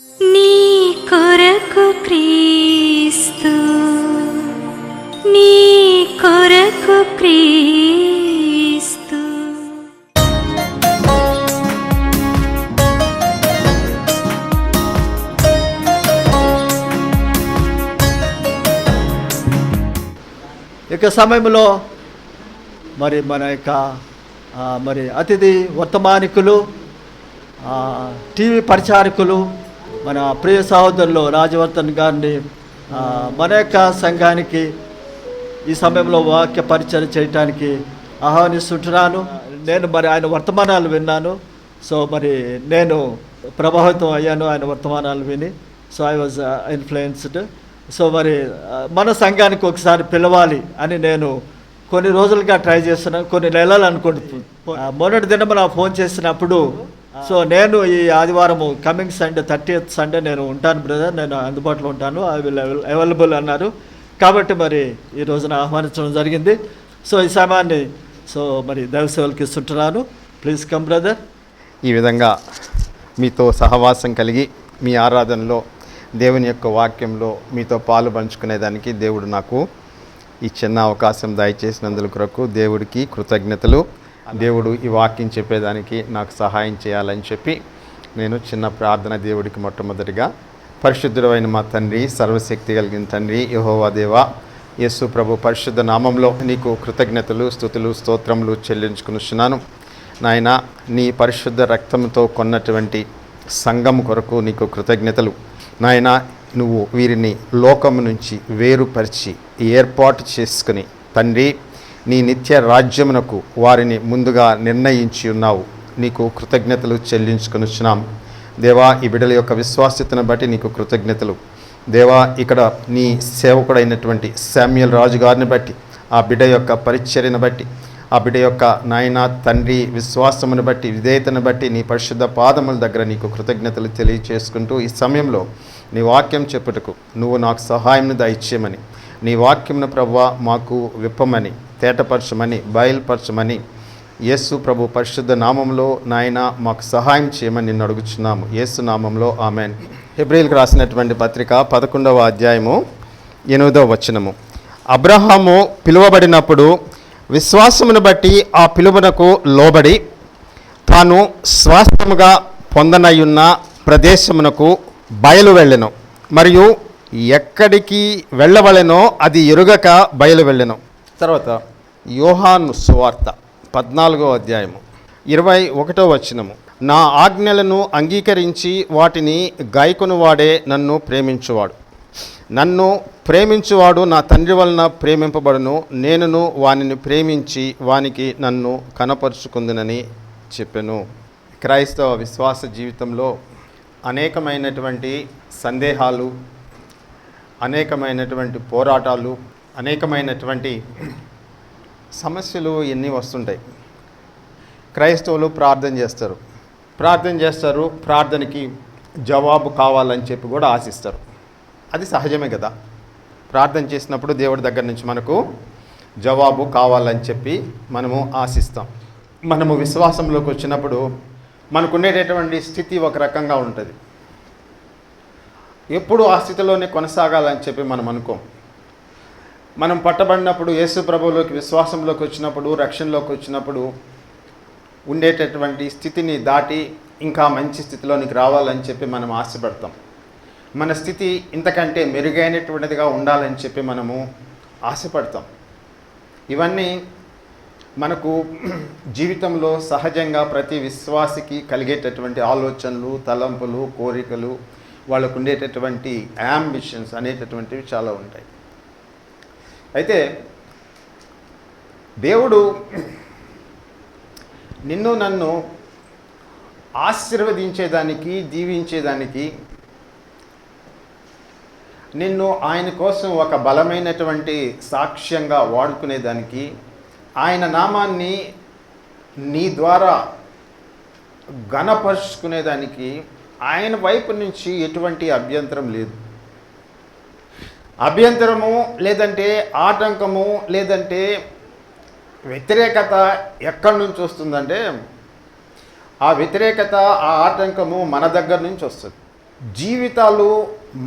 నీ కొరకు క్రీస్తు, నీ కొరకు క్రీస్తు. ఇక సమయంలో మరి మన యొక్క మరి అతిథి వర్తమానికులు, టీవీ పరిచారకులు, మన ప్రియ సహోదరులు రాజవర్ధన్ గారిని మన యొక్క సంఘానికి ఈ సమయంలో వాక్య పరిచయం చేయటానికి ఆహ్వానిస్తుంటున్నాను. నేను మరి ఆయన వర్తమానాలు విన్నాను. సో మరి నేను ప్రభావితం అయ్యాను ఆయన వర్తమానాలు విని. So I was influenced. So మరి మన సంఘానికి ఒకసారి పిలవాలి అని నేను కొన్ని రోజులుగా ట్రై చేస్తున్నాను, కొన్ని నెలలు అనుకుంటున్నాను. మొన్నటి దినం నా ఫోన్ చేసినప్పుడు, సో నేను ఈ ఆదివారం కమింగ్ సండే 30th సండే నేను ఉంటాను బ్రదర్, నేను అందుబాటులో ఉంటాను, ఐ విల్ అవైలబుల్ అన్నారు. కాబట్టి మరి ఈ రోజున ఆహ్వానించడం జరిగింది. సో ఈ సమయాన్ని సో మరి దైవ సేవలకు ఇస్తుంటున్నాను. Please come brother. ఈ విధంగా మీతో సహవాసం కలిగి మీ ఆరాధనలో దేవుని యొక్క వాక్యంలో మీతో పాలు పంచుకునేదానికి దేవుడు నాకు ఈ చిన్న అవకాశం దయచేసినందుకు కొరకు దేవుడికి కృతజ్ఞతలు. దేవుడు ఈ వాక్యం చెప్పేదానికి నాకు సహాయం చేయాలని చెప్పి నేను చిన్న ప్రార్థన దేవుడికి మొట్టమొదటిగా పరిశుద్ధుడైన మా తండ్రి, సర్వశక్తి కలిగిన తండ్రి యెహోవా దేవా, యేసు ప్రభు పరిశుద్ధ నామంలో నీకు కృతజ్ఞతలు, స్తుతులు, స్తోత్రములు చెల్లించుకునిస్తున్నాను. నాయన, నీ పరిశుద్ధ రక్తంతో కొన్నటువంటి సంఘం కొరకు నీకు కృతజ్ఞతలు. నాయన, నువ్వు వీరిని లోకము నుంచి వేరుపరిచి ఏర్పాటు చేసుకుని తండ్రి నీ నిత్య రాజ్యమునకు వారిని ముందుగా నిర్ణయించి ఉన్నావు. నీకు కృతజ్ఞతలు చెల్లించుకొనిచున్నాం దేవా. ఈ బిడ్డల యొక్క విశ్వాస్యతను బట్టి నీకు కృతజ్ఞతలు దేవా. ఇక్కడ నీ సేవకుడైనటువంటి శామ్యూయల్ రాజు గారిని బట్టి, ఆ బిడ్డ యొక్క పరిచర్యను బట్టి, ఆ బిడ్డ యొక్క నాయన తండ్రి విశ్వాసమును బట్టి, విధేయతను బట్టి నీ పరిశుద్ధ పాదముల దగ్గర నీకు కృతజ్ఞతలు తెలియచేసుకుంటూ ఈ సమయంలో నీ వాక్యం చెప్పుటకు నువ్వు నాకు సహాయం దయచేయమని, నీ వాక్యంను ప్రభువా మాకు విప్పమని, తేటపరచమని, బయలుపరచమని యేసు ప్రభు పరిశుద్ధ నామంలో నాయన మాకు సహాయం చేయమని నిన్ను అడుగుచున్నాము. యేసు నామంలో ఆమెన్. హెబ్రీయులకు రాసినటువంటి పత్రిక 11వ అధ్యాయము 8వ వచనము. అబ్రహాము పిలువబడినప్పుడు విశ్వాసమును బట్టి ఆ పిలువనకు లోబడి తాను స్వాస్థ్యముగా పొందనయున్న ప్రదేశమునకు బయలు వెళ్ళెను, మరియు ఎక్కడికి వెళ్ళవలెనో అది ఎరుగక బయలు వెళ్ళెను. తర్వాత యోహాను సువార్త 14వ అధ్యాయము 21వ వచనము. నా ఆజ్ఞలను అంగీకరించి వాటిని గాయకొనువాడే నన్ను ప్రేమించువాడు. నన్ను ప్రేమించువాడు నా తండ్రి వలన ప్రేమింపబడును, నేనును వానిని ప్రేమించి వానికి నన్ను కనపరుచుకుందునని చెప్పెను. క్రైస్తవ విశ్వాస జీవితంలో అనేకమైనటువంటి సందేహాలు, అనేకమైనటువంటి పోరాటాలు, అనేకమైనటువంటి సమస్యలు ఎన్ని వస్తుంటాయి. క్రైస్తవులు ప్రార్థన చేస్తారు, ప్రార్థనకి జవాబు కావాలని చెప్పి కూడా ఆశిస్తారు. అది సహజమే కదా. ప్రార్థన చేసినప్పుడు దేవుడి దగ్గర నుంచి మనకు జవాబు కావాలని చెప్పి మనము ఆశిస్తాం. మనము విశ్వాసంలోకి వచ్చినప్పుడు మనకు ఉండేటటువంటి స్థితి ఒక రకంగా ఉంటుంది. ఎప్పుడు ఆ స్థితిలోనే కొనసాగాలని చెప్పి మనం అనుకోం. మనం పట్టబడినప్పుడు, యేసు ప్రభువులోకి విశ్వాసంలోకి వచ్చినప్పుడు, రక్షణలోకి వచ్చినప్పుడు ఉండేటటువంటి స్థితిని దాటి ఇంకా మంచి స్థితిలోనికి రావాలని చెప్పి మనం ఆశపడతాం. మన స్థితి ఇంతకంటే మెరుగైనటువంటిదిగా ఉండాలని చెప్పి మనము ఆశపడతాం. ఇవన్నీ మనకు జీవితంలో సహజంగా ప్రతి విశ్వాసికి కలిగేటటువంటి ఆలోచనలు, తలంపులు, కోరికలు, వాళ్ళకు ఉండేటటువంటి యాంబిషన్స్ అనేటటువంటివి చాలా ఉంటాయి. అయితే దేవుడు నిన్ను నన్ను ఆశీర్వదించేదానికి, దీవించేదానికి, నిన్ను ఆయన కోసం ఒక బలమైనటువంటి సాక్ష్యంగా వాడుకునేదానికి, ఆయన నామాన్ని నీ ద్వారా ఘనపరుచుకునేదానికి ఆయన వైపు నుంచి ఎటువంటి అభ్యంతరం లేదు. అభ్యంతరము లేదంటే ఆటంకము లేదంటే వ్యతిరేకత ఎక్కడి నుంచి వస్తుందంటే, ఆ వ్యతిరేకత, ఆ ఆటంకము మన దగ్గర నుంచి వస్తుంది. జీవితాలు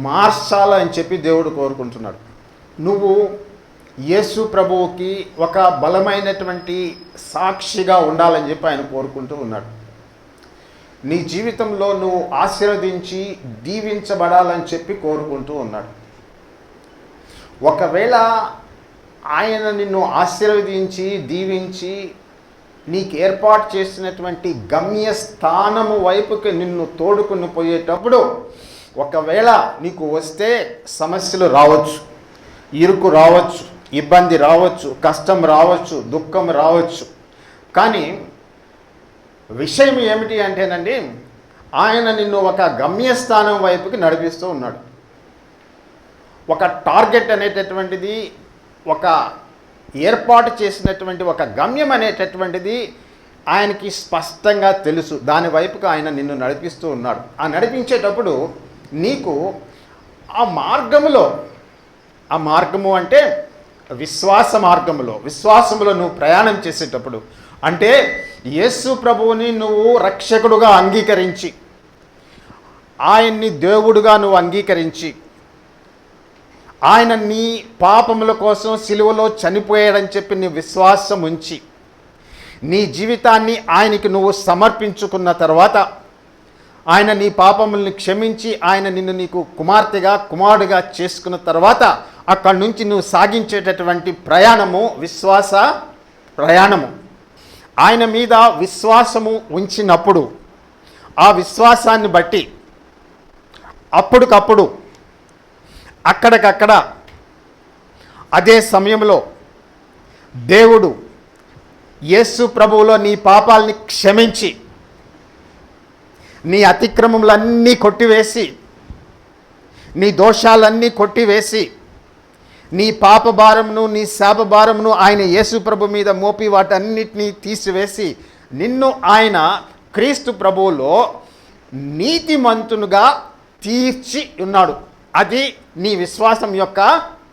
మార్చాలని చెప్పి దేవుడు కోరుకుంటున్నాడు. నువ్వు యేసు ప్రభువుకి ఒక బలమైనటువంటి సాక్షిగా ఉండాలని చెప్పి ఆయన కోరుకుంటూ ఉన్నాడు. నీ జీవితంలో నువ్వు ఆశీర్వదించి దీవించబడాలని చెప్పి కోరుకుంటూ ఉన్నాడు. ఒకవేళ ఆయన నిన్ను ఆశీర్వదించి దీవించి నీకు ఏర్పాటు చేసినటువంటి గమ్యస్థానము వైపుకి నిన్ను తోడుకుని పోయేటప్పుడు ఒకవేళ నీకు వస్తే సమస్యలు రావచ్చు, ఇరుకు రావచ్చు, ఇబ్బంది రావచ్చు, కష్టం రావచ్చు, దుఃఖం రావచ్చు. కానీ విషయం ఏమిటి అంటేనండి, ఆయన నిన్ను ఒక గమ్యస్థానం వైపుకి నడిపిస్తూ ఉన్నాడు. ఒక టార్గెట్ అనేటటువంటిది, ఒక ఏర్పాటు చేసినటువంటి ఒక గమ్యం అనేటటువంటిది ఆయనకి స్పష్టంగా తెలుసు. దాని వైపుకి ఆయన నిన్ను నడిపిస్తూ ఉన్నాడు. ఆ నడిపించేటప్పుడు నీకు ఆ మార్గము అంటే విశ్వాసములో నువ్వు ప్రయాణం చేసేటప్పుడు, అంటే యేసు ప్రభువుని నువ్వు రక్షకుడుగా అంగీకరించి, ఆయన్ని దేవుడుగా నువ్వు అంగీకరించి, ఆయన నీ పాపముల కోసం సిలువలో చనిపోయాడని చెప్పి నీ విశ్వాసం ఉంచి నీ జీవితాన్ని ఆయనకి నువ్వు సమర్పించుకున్న తర్వాత, ఆయన నీ పాపముల్ని క్షమించి ఆయన నిన్ను నీకు కుమారుడిగా చేసుకున్న తర్వాత అక్కడి నుంచి నువ్వు సాగించేటటువంటి ప్రయాణము విశ్వాస ప్రయాణము. ఆయన మీద విశ్వాసము ఉంచినప్పుడు ఆ విశ్వాసాన్ని బట్టి అప్పటికప్పుడు అక్కడికక్కడ అదే సమయంలో దేవుడు యేసు ప్రభువులో నీ పాపాలని క్షమించి నీ అతిక్రమములన్నీ కొట్టివేసి, నీ దోషాలన్నీ కొట్టివేసి, నీ పాప భారమును నీ శాప భారమును ఆయన యేసు ప్రభు మీద మోపి వాటన్నిటినీ తీసివేసి నిన్ను ఆయన క్రీస్తు ప్రభువులో నీతిమంతునుగా తీర్చి ఉన్నాడు. అది నీ విశ్వాసం యొక్క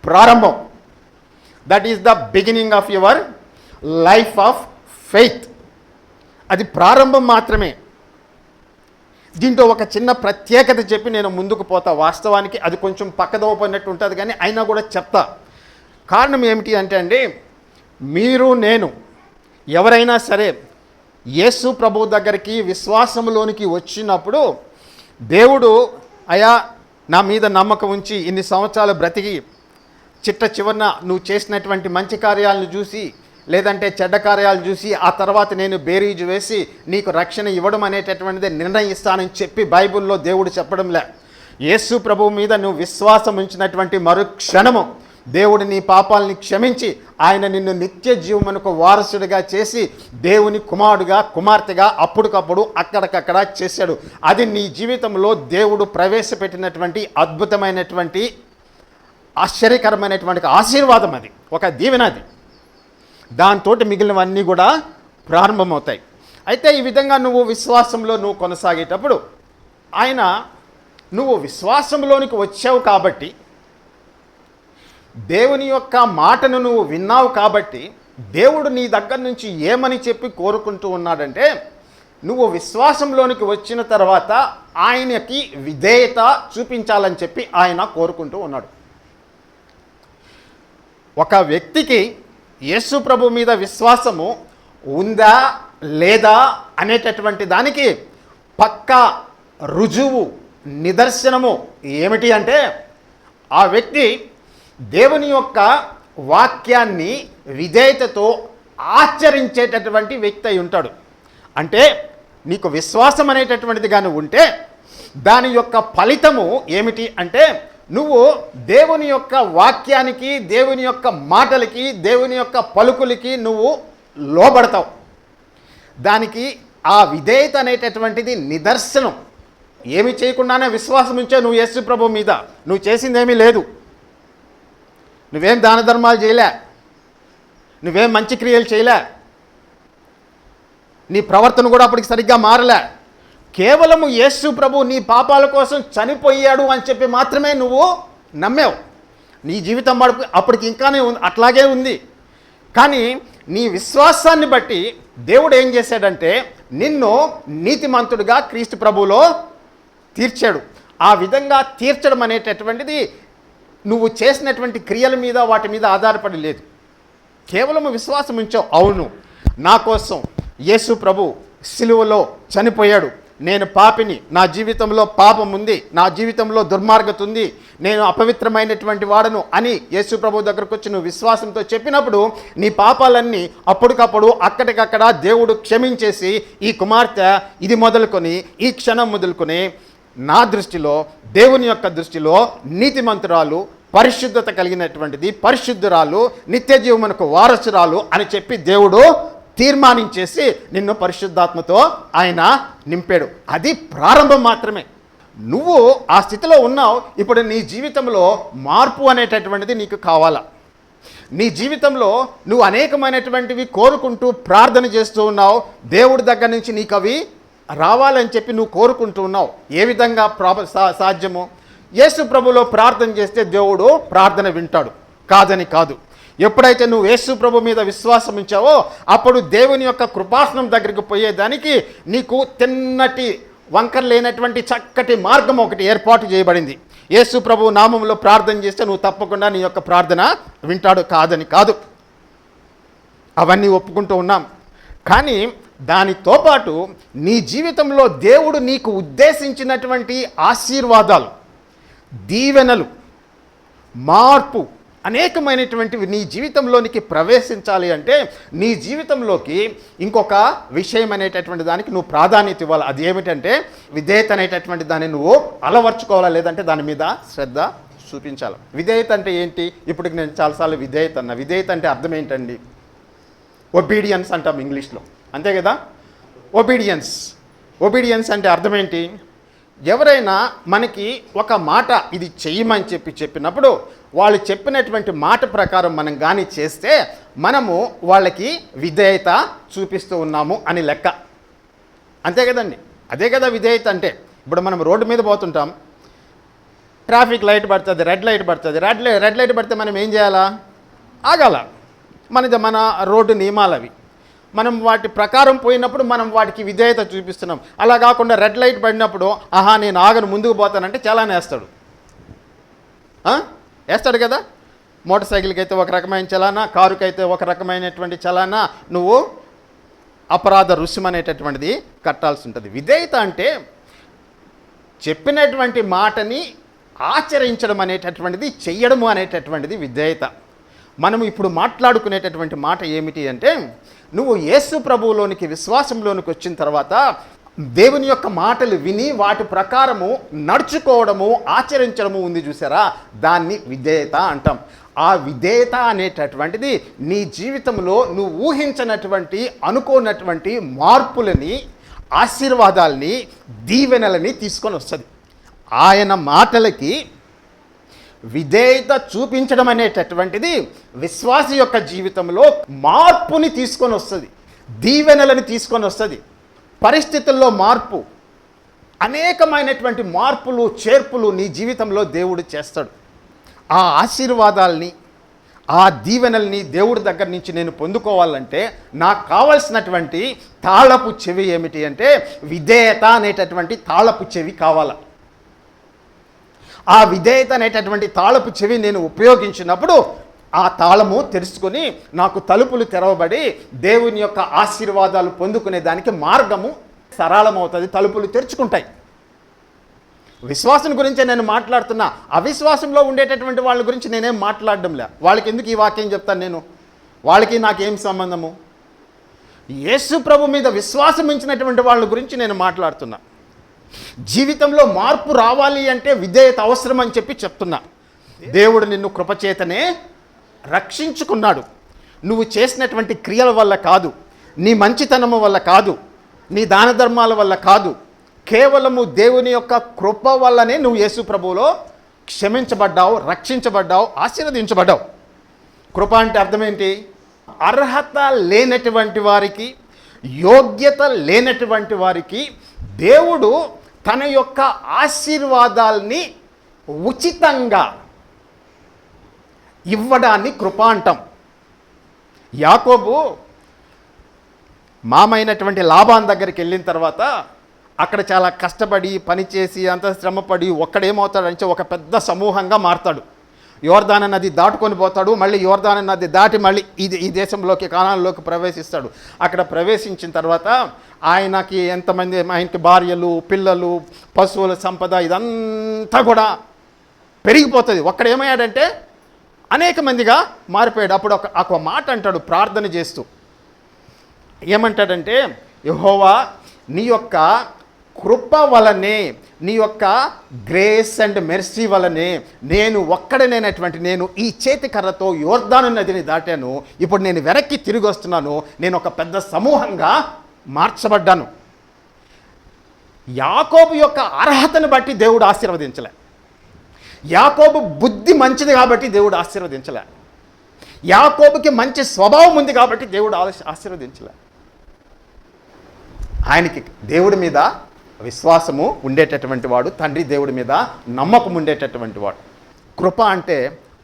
ప్రారంభం. That is the beginning of your life of faith. అది ప్రారంభం మాత్రమే. దీంట్లో ఒక చిన్న ప్రత్యేకత చెప్పి నేను ముందుకు పోతా. వాస్తవానికి అది కొంచెం పక్కదోపన్నట్టు ఉంటుంది, కానీ అయినా కూడా చెప్తా. కారణం ఏమిటి అంటే అండి, మీరు నేను ఎవరైనా సరే యేసు ప్రభు దగ్గరికి విశ్వాసంలోనికి వచ్చినప్పుడు దేవుడు, అయా నా మీద నమ్మకం ఉంచి ఇన్ని సంవత్సరాలు బ్రతికి చిట్ట చివరన నువ్వు చేసినటువంటి మంచి కార్యాలను చూసి లేదంటే చెడ్డ కార్యాలు చూసి ఆ తర్వాత నేను బేరీజు వేసి నీకు రక్షణ ఇవ్వడం అనేటటువంటిది నిర్ణయిస్తానని చెప్పి బైబిల్లో దేవుడు చెప్పడంలే. యేసు ప్రభువు మీద నువ్వు విశ్వాసం ఉంచినటువంటి మరుక్షణము దేవుడు నీ పాపాలని క్షమించి ఆయన నిన్ను నిత్య జీవమునకు వారసుడిగా చేసి దేవుని కుమార్తెగా అప్పటికప్పుడు అక్కడికక్కడ చేశాడు. అది నీ జీవితంలో దేవుడు ప్రవేశపెట్టినటువంటి అద్భుతమైనటువంటి ఆశ్చర్యకరమైనటువంటి ఆశీర్వాదం. అది ఒక దీవెన. అది దాంతో మిగిలినవన్నీ కూడా ప్రారంభమవుతాయి. అయితే ఈ విధంగా నువ్వు విశ్వాసంలో నువ్వు కొనసాగేటప్పుడు ఆయన నువ్వు విశ్వాసంలోనికి వచ్చావు కాబట్టి, దేవుని యొక్క మాటను నువ్వు విన్నావు కాబట్టి, దేవుడు నీ దగ్గర నుంచి ఏమని చెప్పి కోరుకుంటూ ఉన్నాడంటే, నువ్వు విశ్వాసంలోనికి వచ్చిన తర్వాత ఆయనకి విధేయత చూపించాలని చెప్పి ఆయన కోరుకుంటూ ఉన్నాడు. ఒక వ్యక్తికి యేసు ప్రభు మీద విశ్వాసము ఉందా లేదా అనేటటువంటి దానికి పక్కా రుజువు నిదర్శనము ఏమిటి అంటే, ఆ వ్యక్తి దేవుని యొక్క వాక్యాన్ని విధేయతతో ఆచరించేటటువంటి వ్యక్తి అయి ఉంటాడు. అంటే నీకు విశ్వాసం అనేటటువంటిది కానీ ఉంటే దాని యొక్క ఫలితము ఏమిటి అంటే, నువ్వు దేవుని యొక్క వాక్యానికి, దేవుని యొక్క మాటలకి, దేవుని యొక్క పలుకులకి నువ్వు లోబడతావు. దానికి ఆ విధేయత అనేటటువంటిది నిదర్శనం. ఏమి చేయకుండానే విశ్వాసం ఉంచే నువ్వు యేసు ప్రభు మీద. నువ్వు చేసిందేమీ లేదు, నువ్వేం దాన ధర్మాలు చేయలే, నువ్వేం మంచి క్రియలు చేయలే, నీ ప్రవర్తన కూడా అప్పటికి సరిగ్గా మారలే. కేవలము యేసు ప్రభు నీ పాపాల కోసం చనిపోయాడు అని చెప్పి మాత్రమే నువ్వు నమ్మావు. నీ జీవితం అప్పటికి ఇంకానే ఉంది, అట్లాగే ఉంది. కానీ నీ విశ్వాసాన్ని బట్టి దేవుడు ఏం చేశాడంటే నిన్ను నీతిమంతుడిగా క్రీస్తు ప్రభువులో తీర్చాడు. ఆ విధంగా తీర్చడం అనేటటువంటిది నువ్వు చేసినటువంటి క్రియల మీద వాటి మీద ఆధారపడి లేదు. కేవలం విశ్వాసం ఉంచావు. అవును, నా కోసం యేసు ప్రభు సిలువలో చనిపోయాడు, నేను పాపిని, నా జీవితంలో పాపం ఉంది, నా జీవితంలో దుర్మార్గత ఉంది, నేను అపవిత్రమైనటువంటి వాడను అని యేసు ప్రభు దగ్గరకు వచ్చి నువ్వు విశ్వాసంతో చెప్పినప్పుడు నీ పాపాలన్నీ అప్పటికప్పుడు అక్కడికక్కడ దేవుడు క్షమించేసి ఈ కుమార్తె ఇది మొదలుకొని ఈ క్షణం మొదలుకొని నా దృష్టిలో, దేవుని యొక్క దృష్టిలో నీతిమంతురాలు, పరిశుద్ధత కలిగినటువంటిది, పరిశుద్ధురాలు, నిత్య జీవమునకు వారసురాలు అని చెప్పి దేవుడు తీర్మానించేసి నిన్ను పరిశుద్ధాత్మతో ఆయన నింపాడు. అది ప్రారంభం మాత్రమే. నువ్వు ఆ స్థితిలో ఉన్నావు. ఇప్పుడు నీ జీవితంలో మార్పు అనేటటువంటిది నీకు కావాలా? నీ జీవితంలో నువ్వు అనేకమైనటువంటివి కోరుకుంటూ ప్రార్థన చేస్తూ ఉన్నావు. దేవుడి దగ్గర నుంచి నీకు అవి రావాలని చెప్పి నువ్వు కోరుకుంటూ ఉన్నావు. ఏ విధంగా సాధ్యము? యేసు ప్రభులో ప్రార్థన చేస్తే దేవుడు ప్రార్థన వింటాడు, కాదని కాదు. ఎప్పుడైతే నువ్వు యేసు ప్రభు మీద విశ్వాసం ఉంచావో అప్పుడు దేవుని యొక్క కృపాసనం దగ్గరికి పోయేదానికి నీకు తిన్నటి వంకర లేనటువంటి చక్కటి మార్గం ఒకటి ఏర్పాటు చేయబడింది. యేసు ప్రభు నామంలో ప్రార్థన చేస్తే నువ్వు తప్పకుండా నీ యొక్క ప్రార్థన వింటాడు, కాదని కాదు. అవన్నీ ఒప్పుకుంటూ ఉన్నాం. కానీ దానితో పాటు నీ జీవితంలో దేవుడు నీకు ఉద్దేశించినటువంటి ఆశీర్వాదాలు, దీవెనలు, మార్పు అనేకమైనటువంటివి నీ జీవితంలోనికి ప్రవేశించాలి అంటే నీ జీవితంలోకి ఇంకొక విషయం అనేటటువంటి దానికి నువ్వు ప్రాధాన్యత ఇవ్వాలి. అది ఏమిటంటే విధేయత అనేటటువంటి దాన్ని నువ్వు అలవర్చుకోవాలా, లేదంటే దాని మీద శ్రద్ధ చూపించాలి. విధేయత అంటే ఏంటి? ఇప్పుడు నేను చాలాసార్లు విధేయత అన్నా. విధేయత అంటే అర్థం ఏంటండి? ఒబీడియన్స్ అంటాం ఇంగ్లీష్లో, అంతే కదా? ఒబీడియన్స్ అంటే అర్థం ఏంటి? ఎవరైనా మనకి ఒక మాట ఇది చెయ్యమని చెప్పినప్పుడు వాళ్ళు చెప్పినటువంటి మాట ప్రకారం మనం కానీ చేస్తే మనము వాళ్ళకి విధేయత చూపిస్తూ ఉన్నాము అని లెక్క, అంతే కదండి? అదే కదా విధేయత అంటే. ఇప్పుడు మనం రోడ్డు మీద పోతుంటాం, ట్రాఫిక్ లైట్ పడుతుంది, రెడ్ లైట్ పడుతుంది. రెడ్ లైట్ పడితే మనం ఏం చేయాలా? ఆగాల. మన రోడ్డు నియమాలు అవి. మనం వాటి ప్రకారం పోయినప్పుడు మనం వాటికి విధేయత చూపిస్తున్నాం. అలా కాకుండా రెడ్ లైట్ పడినప్పుడు నేను ఆగను, ముందుకు పోతానంటే చలానా వేస్తాడు కదా. మోటార్ సైకిల్కి అయితే ఒక రకమైన చలానా, కారుకి అయితే ఒక రకమైనటువంటి చలానా, నువ్వు అపరాధ రుసుము అనేటటువంటిది కట్టాల్సి ఉంటుంది. విధేయత అంటే చెప్పినటువంటి మాటని ఆచరించడం అనేటటువంటిది, చెయ్యడము అనేటటువంటిది విధేయత. మనం ఇప్పుడు మాట్లాడుకునేటటువంటి మాట ఏమిటి అంటే, నువ్వు యేసు ప్రభువులోనికి విశ్వాసంలోనికి వచ్చిన తర్వాత దేవుని యొక్క మాటలు విని వాటి ప్రకారము నడుచుకోవడము, ఆచరించడము ఉంది చూసారా, దాన్ని విధేయత అంటాం. ఆ విధేయత అనేటటువంటిది నీ జీవితంలో నువ్వు ఊహించినటువంటి, అనుకోనటువంటి మార్పులని, ఆశీర్వాదాలని, దీవెనలని తీసుకొని వస్తుంది. ఆయన మాటలకి విధేయత చూపించడం అనేటటువంటిది విశ్వాసి యొక్క జీవితంలో మార్పుని తీసుకొని వస్తుంది, దీవెనలను తీసుకొని వస్తుంది. పరిస్థితుల్లో మార్పు, అనేకమైనటువంటి మార్పులు, చేర్పులు నీ జీవితంలో దేవుడు చేస్తాడు. ఆ ఆశీర్వాదాలని, ఆ దీవెనల్ని దేవుడి దగ్గర నుంచి నేను పొందుకోవాలంటే నాకు కావాల్సినటువంటి తాళపు చెవి ఏమిటి అంటే విధేయత అనేటటువంటి తాళపు చెవి కావాలి. ఆ విధేయత అనేటటువంటి తాళపు చెవి నేను ఉపయోగించినప్పుడు ఆ తాళము తెరుచుకొని నాకు తలుపులు తెరవబడి దేవుని యొక్క ఆశీర్వాదాలు పొందుకునే దానికి మార్గము సరళమవుతుంది, తలుపులు తెరుచుకుంటాయి. విశ్వాసం గురించే నేను మాట్లాడుతున్నా. అవిశ్వాసంలో ఉండేటటువంటి వాళ్ళ గురించి నేనేం మాట్లాడడంలే. వాళ్ళకి ఎందుకు ఈ వాక్యం చెప్తాను నేను? వాళ్ళకి నాకేం సంబంధము? యేసు ప్రభు మీద విశ్వాసం ఉంచినటువంటి వాళ్ళ గురించి నేను మాట్లాడుతున్నా. జీవితంలో మార్పు రావాలి అంటే విధేయత అవసరం అని చెప్పి చెప్తున్నా. దేవుడు నిన్ను కృపచేతనే రక్షించుకున్నాడు. నువ్వు చేసినటువంటి క్రియల వల్ల కాదు, నీ మంచితనము వల్ల కాదు, నీ దాన ధర్మాల వల్ల కాదు, కేవలము దేవుని యొక్క కృప వల్లనే నువ్వు యేసు ప్రభువులో క్షమించబడ్డావు, రక్షించబడ్డావు, ఆశీర్వదించబడ్డావు. కృప అంటే అర్థం ఏంటి? అర్హత లేనటువంటి వారికి, యోగ్యత లేనటువంటి వారికి దేవుడు తన యొక్క ఆశీర్వాదాల్ని ఉచితంగా ఇవ్వడాన్ని కృప అంటాం. యాకోబు మామైనటువంటి లాబాన్ దగ్గరికి వెళ్ళిన తర్వాత అక్కడ చాలా కష్టపడి పనిచేసి అంత శ్రమపడి ఒక్కడేమవుతాడంటే ఒక పెద్ద సమూహంగా మారతాడు. యోర్దాను నది దాటుకొని పోతాడు, మళ్ళీ యోర్దాను నది దాటి మళ్ళీ ఈ దేశంలోకి కానాన్లోకి ప్రవేశిస్తాడు. అక్కడ ప్రవేశించిన తర్వాత ఆయనకి ఆయనకి భార్యలు, పిల్లలు, పశువుల సంపద ఇదంతా కూడా పెరిగిపోతుంది. ఒక్కడేమయ్యాడంటే అనేక మందిగా మారిపోయాడు. అప్పుడు ఒక మాట అంటాడు ప్రార్థన చేస్తూ, ఏమంటాడంటే, యెహోవా నీ యొక్క కృప వలనే, నీ యొక్క గ్రేస్ అండ్ మెర్సీ వలనే నేను ఈ చేతి కర్రతో యోర్దాను నదిని దాటాను. ఇప్పుడు నేను వెనక్కి తిరిగి వస్తున్నాను. నేను ఒక పెద్ద సమూహంగా మార్చబడ్డాను. యాకోబు యొక్క అర్హతను బట్టి దేవుడు ఆశీర్వదించలే. యాకోబు బుద్ధి మంచిది కాబట్టి దేవుడు ఆశీర్వదించలే. యాకోబుకి మంచి స్వభావం ఉంది కాబట్టి దేవుడు ఆశీర్వదించలే. ఆయనకి దేవుడి మీద విశ్వాసము ఉండేటటువంటి వాడు, తండ్రి దేవుడి మీద నమ్మకం ఉండేటటువంటి వాడు. కృప అంటే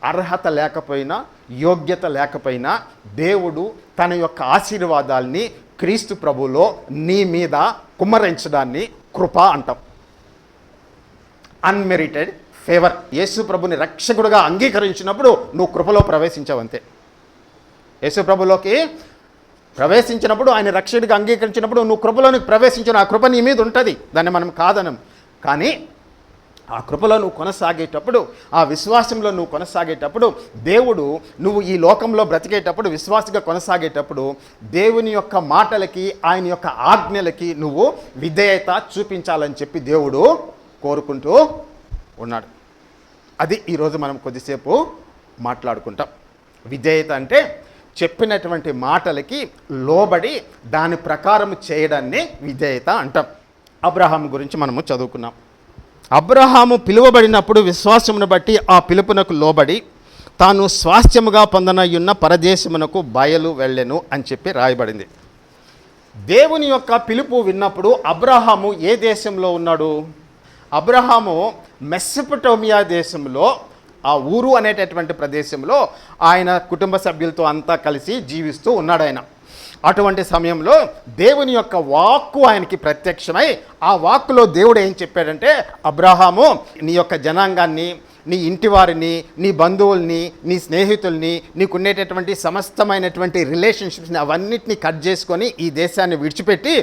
అర్హత లేకపోయినా, యోగ్యత లేకపోయినా దేవుడు తన యొక్క ఆశీర్వాదాల్ని క్రీస్తు ప్రభువులో నీ మీద కుమ్మరించడాన్ని కృప అంటాం. Unmerited favour. యేసు ప్రభుని రక్షకుడుగా అంగీకరించినప్పుడు నువ్వు కృపలో ప్రవేశించావంతే. యేసు ప్రభులోకి ప్రవేశించినప్పుడు, ఆయన రక్షకుడిగా అంగీకరించినప్పుడు నువ్వు కృపలోనికి ప్రవేశించిన ఆ కృప నీ మీద ఉంటుంది. దాన్ని మనం కాదనం. కానీ ఆ కృపలో నువ్వు కొనసాగేటప్పుడు, ఆ విశ్వాసంలో నువ్వు కొనసాగేటప్పుడు, దేవుడు నువ్వు ఈ లోకంలో బ్రతికేటప్పుడు, విశ్వాసంగా కొనసాగేటప్పుడు దేవుని యొక్క మాటలకి, ఆయన యొక్క ఆజ్ఞలకి నువ్వు విధేయత చూపించాలని చెప్పి దేవుడు కోరుకుంటూ ఉన్నాడు. అది ఈరోజు మనం కొద్దిసేపు మాట్లాడుకుంటాం. విధేయత అంటే చెప్పినటువంటి మాటలకి లోబడి దాని ప్రకారం చేయడాన్ని విధేయత అంటాం. అబ్రహాము గురించి మనము చదువుకున్నాం. అబ్రహాము పిలువబడినప్పుడు విశ్వాసమును బట్టి ఆ పిలుపునకు లోబడి తాను స్వాస్థ్యముగా పొందనయున్న పరదేశమునకు బయలు వెళ్ళెను అని చెప్పి రాయబడింది. దేవుని యొక్క పిలుపు విన్నప్పుడు అబ్రహాము ఏ దేశంలో ఉన్నాడు? అబ్రహాము మెసొపొటేమియా దేశంలో, ఆ ఊరు అనేటటువంటి ప్రదేశంలో ఆయన కుటుంబ సభ్యులతో అంతా కలిసి జీవిస్తూ ఉన్నాడు. ఆయన అటువంటి సమయంలో దేవుని యొక్క వాక్కు ఆయనకి ప్రత్యక్షమై, ఆ వాక్కులో దేవుడు ఏం చెప్పాడంటే, అబ్రహాము నీ యొక్క జనాంగాన్ని, నీ ఇంటి వారిని, నీ బంధువుల్ని, నీ స్నేహితుల్ని, నీకుండేటటువంటి సమస్తమైనటువంటి రిలేషన్షిప్స్ని అవన్నిటిని కట్ చేసుకొని ఈ దేశాన్ని విడిచిపెట్టి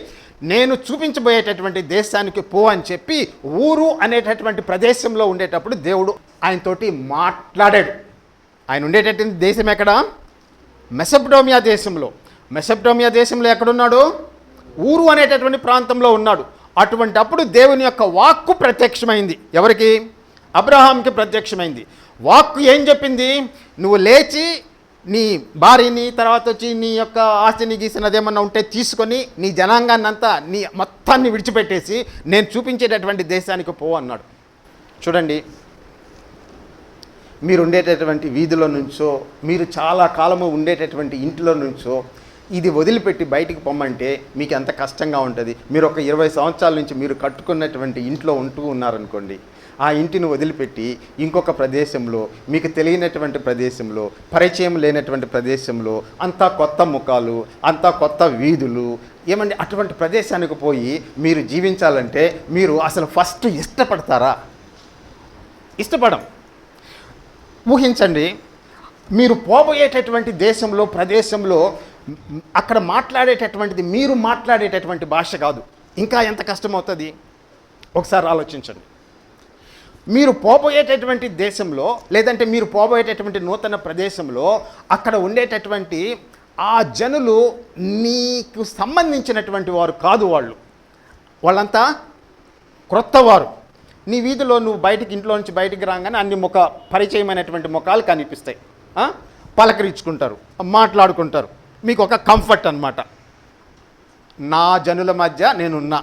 నేను చూపించబోయేటటువంటి దేశానికి పో అని చెప్పి ఊరు అనేటటువంటి ప్రదేశంలో ఉండేటప్పుడు దేవుడు ఆయనతోటి మాట్లాడాడు. ఆయన ఉండేటటువంటి దేశం ఎక్కడ? మెసొపొటేమియా దేశంలో. మెసొపొటేమియా దేశంలో ఎక్కడున్నాడు? ఊరు అనేటటువంటి ప్రాంతంలో ఉన్నాడు. అటువంటి అప్పుడు దేవుని యొక్క వాక్కు ప్రత్యక్షమైంది. ఎవరికి? అబ్రహాంకి ప్రత్యక్షమైంది. వాక్కు ఏం చెప్పింది? నువ్వు లేచి నీ భార్యని, తర్వాత వచ్చి నీ యొక్క ఆస్తిని గీసినదేమన్నా ఉంటే తీసుకొని నీ జనాంగాన్ని అంతా, నీ మొత్తాన్ని విడిచిపెట్టేసి నేను చూపించేటటువంటి దేశానికి పో అన్నాడు. చూడండి, మీరు ఉండేటటువంటి వీధిలో నుంచో, మీరు చాలా కాలము ఉండేటటువంటి ఇంటిలో నుంచో ఇది వదిలిపెట్టి బయటికి పొమ్మంటే మీకు ఎంత కష్టంగా ఉంటుంది. మీరు ఒక 20 సంవత్సరాల నుంచి మీరు కట్టుకున్నటువంటి ఇంట్లో ఉంటూ ఉన్నారనుకోండి, ఆ ఇంటిని వదిలిపెట్టి ఇంకొక ప్రదేశంలో, మీకు తెలియనటువంటి ప్రదేశంలో, పరిచయం లేనటువంటి ప్రదేశంలో, అంతా కొత్త ముఖాలు, అంతా కొత్త వీధులు, ఏమండి అటువంటి ప్రదేశానికి పోయి మీరు జీవించాలంటే మీరు అసలు ఫస్ట్ ఇష్టపడతారా? ఇష్టపడం. ఊహించండి, మీరు పోబోయేటటువంటి దేశంలో, ప్రదేశంలో అక్కడ మాట్లాడేటటువంటిది మీరు మాట్లాడేటటువంటి భాష కాదు. ఇంకా ఎంత కష్టమవుతుంది ఒకసారి ఆలోచించండి. మీరు పోబోయేటటువంటి దేశంలో, లేదంటే మీరు పోబోయేటటువంటి నూతన ప్రదేశంలో అక్కడ ఉండేటటువంటి ఆ జనులు నీకు సంబంధించినటువంటి వారు కాదు. వాళ్ళంతా క్రొత్తవారు. నీ వీధిలో నువ్వు ఇంట్లో నుంచి బయటికి రాగానే అన్ని పరిచయమైనటువంటి ముఖాలు కనిపిస్తాయి. పలకరించుకుంటారు, మాట్లాడుకుంటారు. మీకు ఒక కంఫర్ట్ అన్నమాట. నా జనుల మధ్య నేనున్నా,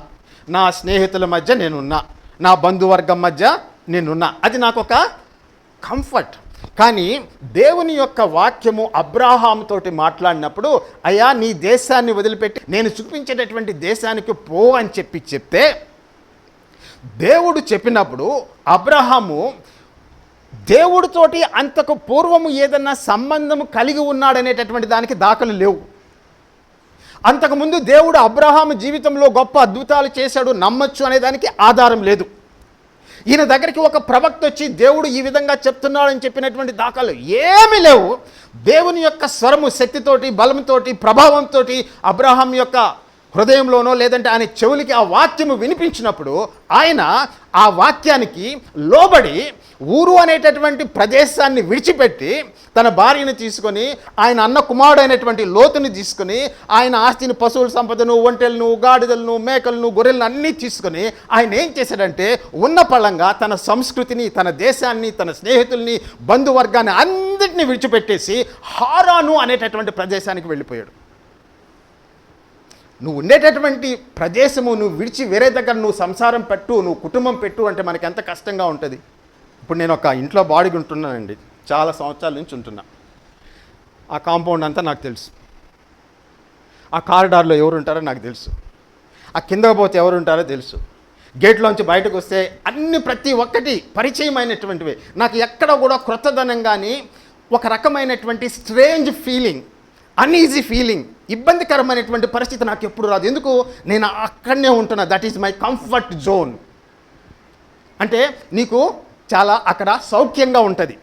నా స్నేహితుల మధ్య నేనున్నా, నా బంధువర్గం మధ్య నేనున్నా, అది నాకు ఒక కంఫర్ట్. కానీ దేవుని యొక్క వాక్యము అబ్రహాముతోటి మాట్లాడినప్పుడు, అయ్యా నీ దేశాన్ని వదిలిపెట్టి నేను చూపించేటటువంటి దేశానికి పో అని చెప్తే, దేవుడు చెప్పినప్పుడు అబ్రహాము దేవుడితోటి అంతకు పూర్వము ఏదన్నా సంబంధము కలిగి ఉన్నాడనేటటువంటి దానికి దాఖలు లేవు. అంతకుముందు దేవుడు అబ్రహాము జీవితంలో గొప్ప అద్భుతాలు చేశాడు నమ్మొచ్చు అనే దానికి ఆధారం లేదు. ఈయన దగ్గరికి ఒక ప్రవక్త వచ్చి దేవుడు ఈ విధంగా చెప్తున్నాడని చెప్పినటువంటి దాఖలు ఏమీ లేవు. దేవుని యొక్క స్వరము శక్తితోటి, బలంతోటి, ప్రభావంతో అబ్రహాం యొక్క హృదయంలోనో లేదంటే ఆయన చెవులకి ఆ వాక్యము వినిపించినప్పుడు ఆయన ఆ వాక్యానికి లోబడి ఊరు అనేటటువంటి ప్రదేశాన్ని విడిచిపెట్టి తన భార్యను తీసుకొని, ఆయన అన్న కుమారుడైనటువంటి లోతుని తీసుకొని, ఆయన ఆస్తిని, పశువుల సంపదను, ఒంటెలను, గాడిదలను, మేకలను, గొర్రెలను అన్నీ తీసుకొని ఆయన ఏం చేశాడంటే ఉన్న పళంగా తన సంస్కృతిని, తన దేశాన్ని, తన స్నేహితుల్ని, బంధువర్గాన్ని అందరినీ విడిచిపెట్టేసి హారాను అనేటటువంటి ప్రదేశానికి వెళ్ళిపోయాడు. నువ్వు ఉండేటటువంటి ప్రదేశము నువ్వు విడిచి వేరే దగ్గర నువ్వు సంసారం పెట్టు, నువ్వు కుటుంబం పెట్టు అంటే మనకి ఎంత కష్టంగా ఉంటుంది. ఇప్పుడు నేను ఒక ఇంట్లో బాడీగా ఉంటున్నానండి, చాలా సంవత్సరాల నుంచి ఉంటున్నా. ఆ కాంపౌండ్ అంతా నాకు తెలుసు, ఆ కారిడార్లో ఎవరు ఉంటారో నాకు తెలుసు, ఆ కిందకు పోతే ఎవరు ఉంటారో తెలుసు, గేట్లోంచి బయటకు వస్తే అన్ని ప్రతి ఒక్కటి పరిచయమైనటువంటివి. నాకు ఎక్కడ కూడా క్రొత్తదనం కానీ ఒక రకమైనటువంటి స్ట్రేంజ్ ఫీలింగ్, అన్ఈజీ ఫీలింగ్, ఇబ్బందికరమైనటువంటి పరిస్థితి నాకు ఎప్పుడు రాదు. ఎందుకు? నేను అక్కడనే ఉంటున్నా. That is my comfort zone. అంటే నీకు చాలా అక్కడ సౌఖ్యంగా ఉంటుంది,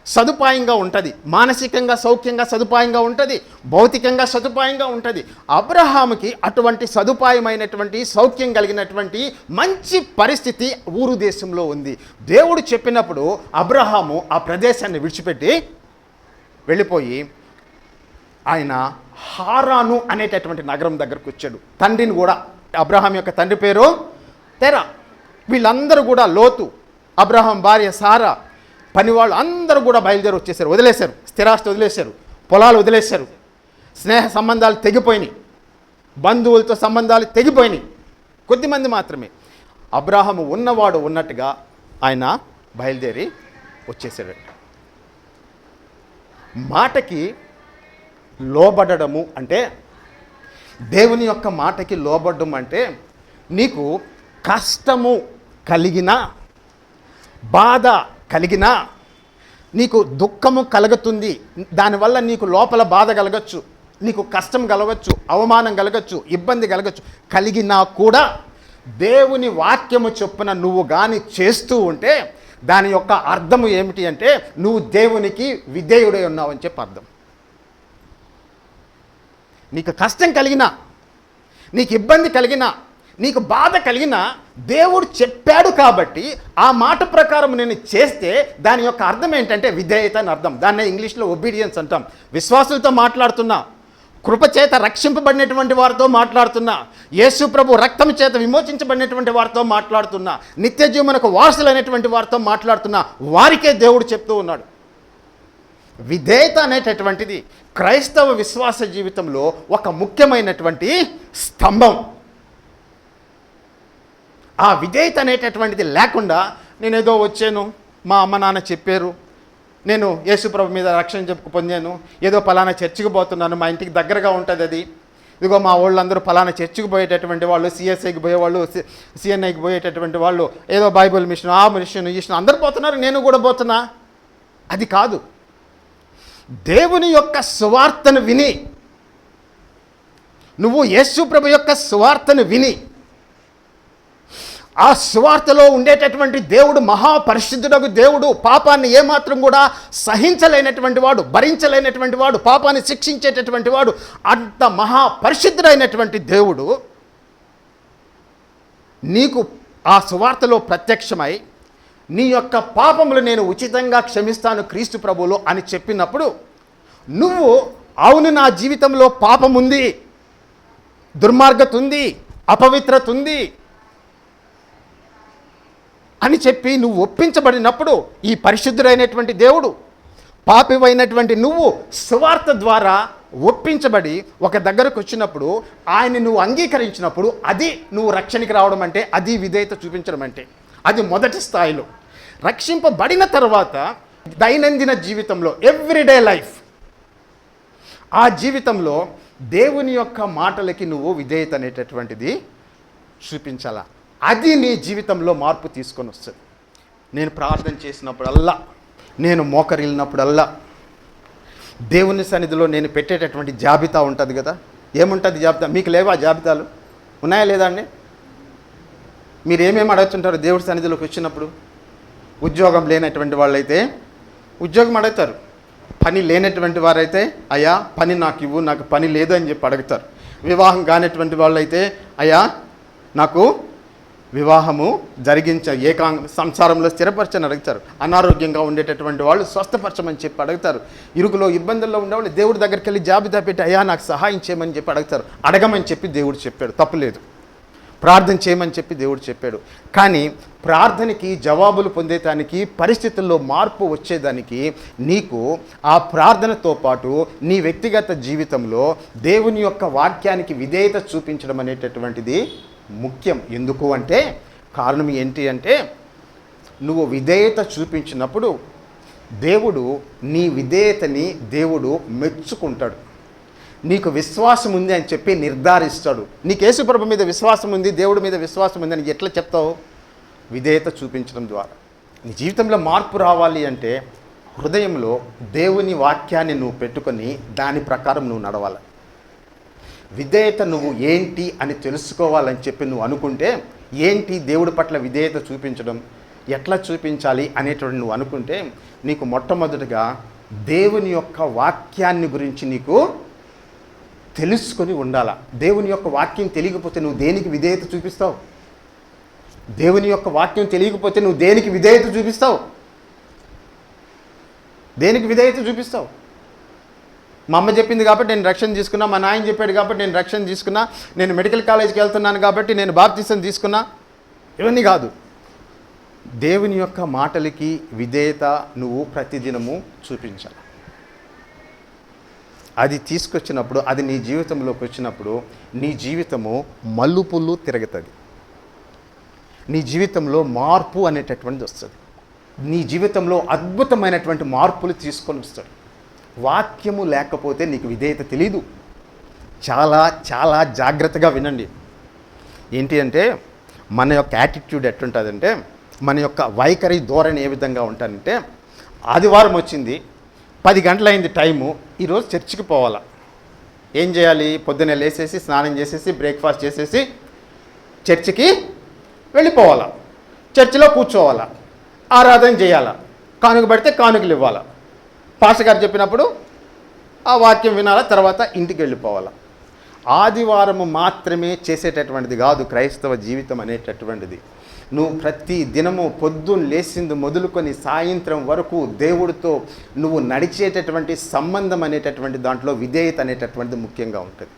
సదుపాయంగా ఉంటుంది, మానసికంగా సౌఖ్యంగా సదుపాయంగా ఉంటుంది, భౌతికంగా సదుపాయంగా ఉంటుంది. అబ్రహాముకి అటువంటి సదుపాయమైనటువంటి సౌఖ్యం కలిగినటువంటి మంచి పరిస్థితి ఊరు దేశంలో ఉంది. దేవుడు చెప్పినప్పుడు అబ్రహాము ఆ ప్రదేశాన్ని విడిచిపెట్టి వెళ్ళిపోయి ఆయన హారాను అనేటటువంటి నగరం దగ్గరకు వచ్చాడు. తండ్రిని కూడా, అబ్రహాం యొక్క తండ్రి పేరు తెరా. వీళ్ళందరూ కూడా, లోతు, అబ్రహాం భార్య సారా, పనివాళ్ళు అందరూ కూడా బయలుదేరి వచ్చేసారు, వదిలేశారు, స్థిరాస్తి వదిలేశారు, పొలాలు వదిలేశారు, స్నేహ సంబంధాలు తెగిపోయినాయి, బంధువులతో సంబంధాలు తెగిపోయినాయి, కొద్దిమంది మాత్రమే. అబ్రహాము ఉన్నవాడు ఉన్నట్టుగా ఆయన బయలుదేరి వచ్చేసాడు. మాటకి లోబడము అంటే, దేవుని యొక్క మాటకి లోబడడం అంటే నీకు కష్టము కలిగినా, బాధ కలిగినా, నీకు దుఃఖము కలుగుతుంది, దానివల్ల నీకు లోపల బాధ కలగచ్చు, నీకు కష్టం కలగచ్చు, అవమానం కలగచ్చు, ఇబ్బంది కలగచ్చు, కలిగినా కూడా దేవుని వాక్యము చొప్పున నువ్వు కానీ చేస్తూ ఉంటే దాని యొక్క అర్థము ఏమిటి అంటే నువ్వు దేవునికి విధేయుడై ఉన్నావు అని చెప్పి అర్థం. నీకు కష్టం కలిగినా, నీకు ఇబ్బంది కలిగినా, నీకు బాధ కలిగినా దేవుడు చెప్పాడు కాబట్టి ఆ మాట ప్రకారం నేను చేస్తే దాని యొక్క అర్థం ఏంటంటే విధేయత అని అర్థం. దాన్నే ఇంగ్లీష్లో ఒబీడియన్స్ అంటాం. విశ్వాసులతో మాట్లాడుతున్నా, కృపచేత రక్షింపబడినటువంటి వారితో మాట్లాడుతున్నా, యేసు ప్రభు రక్తం చేత విమోచించబడినటువంటి వారితో మాట్లాడుతున్నా, నిత్య జీవనకు వారసులైనటువంటి వారితో మాట్లాడుతున్నా, వారికే దేవుడు చెప్తూ ఉన్నాడు. విధేయత అనేటటువంటిది క్రైస్తవ విశ్వాస జీవితంలో ఒక ముఖ్యమైనటువంటి స్తంభం. ఆ విధేయత అనేటటువంటిది లేకుండా నేనేదో వచ్చాను, మా అమ్మ నాన్న చెప్పారు, నేను యేసుప్రభు మీద రక్షణ చెప్పుకు పొందాను, ఏదో పలానా చర్చికి పోతున్నాను, మా ఇంటికి దగ్గరగా ఉంటుంది అది, ఇదిగో మా వాళ్ళందరూ పలానా చర్చికి పోయేటటువంటి వాళ్ళు, సిఎస్ఐకి పోయేవాళ్ళు, సిఎన్ఐకి పోయేటటువంటి వాళ్ళు, ఏదో బైబిల్ మిషన్, ఆ మిషన్, ఈ మిషన్, అందరూ పోతున్నారు, నేను కూడా పోతున్నా. అది కాదు. దేవుని యొక్క సువార్తను విని, నువ్వు యేసు ప్రభు యొక్క సువార్తను విని, ఆ సువార్తలో ఉండేటటువంటి దేవుడు మహాపరిశుద్ధుడగు దేవుడు, పాపాన్ని ఏమాత్రం కూడా సహించలేనటువంటి వాడు, భరించలేనటువంటి వాడు, పాపాన్ని శిక్షించేటటువంటి వాడు, అంత మహాపరిశుద్ధుడైనటువంటి దేవుడు నీకు ఆ సువార్తలో ప్రత్యక్షమై నీ యొక్క పాపములు నేను ఉచితంగా క్షమిస్తాను క్రీస్తు ప్రభువులో అని చెప్పినప్పుడు నువ్వు అవును నా జీవితంలో పాపం ఉంది, దుర్మార్గత ఉంది, అపవిత్రత ఉంది అని చెప్పి నువ్వు ఒప్పించబడినప్పుడు ఈ పరిశుద్ధుడైనటువంటి దేవుడు, పాపివైనటువంటి నువ్వు సువార్త ద్వారా ఒప్పించబడి ఒక దగ్గరకు వచ్చినప్పుడు ఆయన నువ్వు అంగీకరించినప్పుడు అది నువ్వు రక్షణకి రావడం అంటే, అది విధేయత చూపించడం అంటే. అది మొదటి స్థాయిలో. రక్షింపబడిన తర్వాత దైనందిన జీవితంలో, ఎవ్రీడే లైఫ్, ఆ జీవితంలో దేవుని యొక్క మాటలకి నువ్వు విధేయత అనేటటువంటిది చూపించాలా. అది నీ జీవితంలో మార్పు తీసుకొని వస్తుంది. నేను ప్రార్థన చేసినప్పుడల్లా, నేను మోకరిల్లినప్పుడల్లా దేవుని సన్నిధిలో నేను పెట్టేటటువంటి జాబితా ఉంటుంది కదా, ఏముంటుంది జాబితా? మీకు లేవా జాబితాలు? ఉన్నాయా లేదా అండి? మీరు ఏమేమి అడుగుతుంటారు దేవుడి సన్నిధిలోకి వచ్చినప్పుడు? ఉద్యోగం లేనటువంటి వాళ్ళైతే ఉద్యోగం అడుగుతారు. పని లేనటువంటి వారైతే అయ్యా పని నాకు ఇవ్వు, నాకు పని లేదు అని చెప్పి అడుగుతారు. వివాహం కానటువంటి వాళ్ళైతే అయ్యా నాకు వివాహము సంసారంలో స్థిరపరచని అడుగుతారు. అనారోగ్యంగా ఉండేటటువంటి వాళ్ళు స్వస్థపరచమని చెప్పి అడుగుతారు. ఇరుకులో ఇబ్బందుల్లో ఉండేవాళ్ళు దేవుడి దగ్గరికి వెళ్ళి జాబితా పెట్టి అయ్యా నాకు సహాయం చేయమని చెప్పి అడుగుతారు. అడగమని చెప్పి దేవుడు చెప్పాడు, తప్పులేదు. ప్రార్థన చేయమని చెప్పి దేవుడు చెప్పాడు. కానీ ప్రార్థనకి జవాబులు పొందేదానికి, పరిస్థితుల్లో మార్పు వచ్చేదానికి నీకు ఆ ప్రార్థనతో పాటు నీ వ్యక్తిగత జీవితంలో దేవుని యొక్క వాక్యానికి విధేయత చూపించడం అనేటటువంటిది ముఖ్యం. ఎందుకు అంటే కారణం ఏంటి అంటే నువ్వు విధేయత చూపించినప్పుడు దేవుడు నీ విధేయతని దేవుడు మెచ్చుకుంటాడు. నీకు విశ్వాసం ఉంది అని చెప్పి నిర్ధారిస్తాడు. నీకు యేసుప్రభు మీద విశ్వాసం ఉంది, దేవుడి మీద విశ్వాసం ఉంది అని ఎట్లా చెప్తావు? విధేయత చూపించడం ద్వారా. నీ జీవితంలో మార్పు రావాలి అంటే హృదయంలో దేవుని వాక్యాన్ని నువ్వు పెట్టుకొని దాని ప్రకారం నువ్వు నడవాలి. విధేయత నువ్వు ఏంటి అని తెలుసుకోవాలని చెప్పి నువ్వు అనుకుంటే, ఏంటి దేవుడి పట్ల విధేయత చూపించడం, ఎట్లా చూపించాలి అనేటువంటి నువ్వు అనుకుంటే, నీకు మొట్టమొదటిగా దేవుని యొక్క వాక్యాన్ని గురించి నీకు తెలుసుకొని ఉండాలా. దేవుని యొక్క వాక్యం తెలియకపోతే నువ్వు దేనికి విధేయత చూపిస్తావు? దేవుని యొక్క వాక్యం తెలియకపోతే నువ్వు దేనికి విధేయత చూపిస్తావు? దేనికి విధేయత చూపిస్తావు? మా అమ్మ చెప్పింది కాబట్టి నేను రక్షణ తీసుకున్నా, మా నాయన చెప్పాడు కాబట్టి నేను రక్షణ తీసుకున్నా, నేను మెడికల్ కాలేజ్కి వెళ్తున్నాను కాబట్టి నేను బాప్తిసం తీసుకున్నా, ఇవన్నీ కాదు. దేవుని యొక్క మాటలకి విధేయత నువ్వు ప్రతిదినము చూపించాలి. అది తీసుకొచ్చినప్పుడు, అది నీ జీవితంలోకి వచ్చినప్పుడు నీ జీవితము మలుపులు తిరుగుతుంది. నీ జీవితంలో మార్పు అనేటటువంటిది వస్తుంది. నీ జీవితంలో అద్భుతమైనటువంటి మార్పులు తీసుకొని వస్తాడు. వాక్యము లేకపోతే నీకు విధేయత తెలీదు. చాలా చాలా జాగ్రత్తగా వినండి. ఏంటి అంటే మన యొక్క యాటిట్యూడ్ ఎట్టుంటుందంటే, మన యొక్క వైఖరి ధోరణి ఏ విధంగా ఉంటానంటే, ఆదివారం వచ్చింది, 10 గంటలైంది టైము, ఈరోజు చర్చికి పోవాలా. ఏం చేయాలి? పొద్దున్నే లేచేసి స్నానం చేసేసి బ్రేక్ఫాస్ట్ చేసేసి చర్చికి వెళ్ళిపోవాలా, చర్చిలో కూర్చోవాలా, ఆరాధన చేయాలా, కానుక పడితే కానుకలు ఇవ్వాలా, పాస్టర్ గారు చెప్పినప్పుడు ఆ వాక్యం వినాలా, తర్వాత ఇంటికి వెళ్ళిపోవాలా. ఆదివారము మాత్రమే చేసేటటువంటిది కాదు క్రైస్తవ జీవితం అనేటటువంటిది. నువ్వు ప్రతి దినము పొద్దున్న లేచింది మొదలుకొని సాయంత్రం వరకు దేవుడితో నువ్వు నడిచేటటువంటి సంబంధం అనేటటువంటి దాంట్లో విధేయత అనేటటువంటిది ముఖ్యంగా ఉంటుంది.